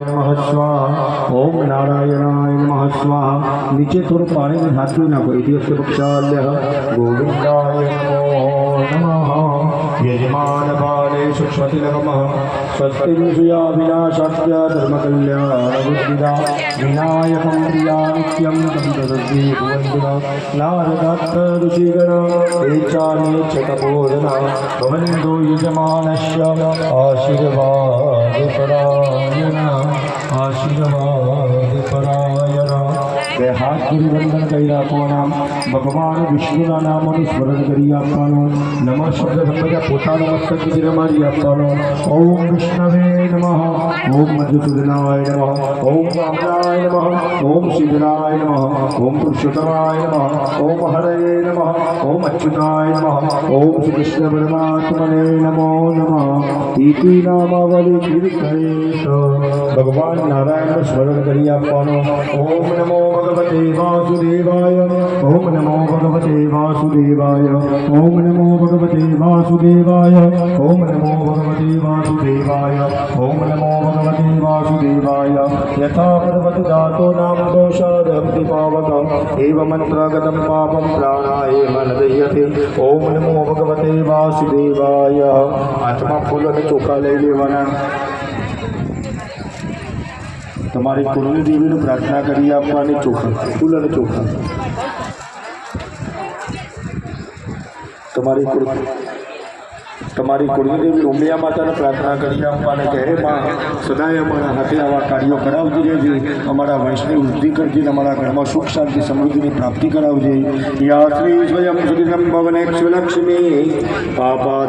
नमः स्वाहा। ओम नारायणाय नमः स्वाहा। नीचे थोड़ा पानी में हाथ क्यों ना कोई दिवस पक्षाल्य गोविंदाय नमो नमः। यजमान बाले सुष्मति नमः। स्वस्ति विषया विनाशाख्य धर्म कल्याण बुद्धिदा विनायकं प्रिया नित्यं तपितदस्ति भुवन्दिना नारदात्त ऋषिगण एचाने च तपोधना भवन्तो यजमानस्य आशीर्वाद परायण आशीर्वाद परायण। બે હાથ જોડી વંદન કરી રાખવાના, ભગવાન વિષ્ણુના નામોનું સ્મરણ કરી આપવાનું, નમઃ શબ્દ સંબંધે પોતાનો મસ્તક વિધિ મારી આપવાનો। ઓમ વિષ્ણવે નમઃ, ઓમ મધુસૂદનાય નમઃ, ઓમ વામનાય નમઃ, ઓમ શિવરાય નમઃ, ઓમ પુરુષોત્તમાય નમઃ, ઓમ હરये નમઃ, ઓમ અચ્યુતાય નમઃ, ઓમ શ્રી કૃષ્ણ પરમાત્મને નમો નમઃ। ઇતિ નામાવલી કીર્તયેત। ભગવાન નારાયણનું સ્મરણ કરી આપવાનું। ઓમ નમો ભગવતે વાસુદેવાય, ઓમ નમો ભગવતે વાસુદેવાય, ઓમ નમો ભગવતે વાસુદેવાય, ઓમ નમો ભગવતે વાસુદેવાય, ઓમ નમો ભગવતે વાસુદેવાય। યથા પર્વત જાતો નામ દોષાદપ્તિ પાવક એવ મંત્રગતમ પાપમ પ્રાણાય મનદયતે। ઓમ નમો ભગવતે વાસુદેવાય। હાથમાં ફૂલ અને ચોખા લઈ લેવાના। તમારી કુળની દેવીનું પ્રાર્થના કરી આપવાની। ચોખા, ફૂલ અને ચોખા તમારી કુળની દેવી ઉમિયા માતાને પ્રાર્થના કરી આપવાને કે હે માં સદાય અમારા હાથે આવા કાર્યો કરાવતી રહેજે, અમારા વંશની વૃદ્ધિ કરજે, અમારા ઘરમાં સુખ શાંતિ સમૃદ્ધિની પ્રાપ્તિ કરાવજે। યા શ્રી સ્વયં સુદિનમ ભવનેક્ષ લક્ષ્મી પાપા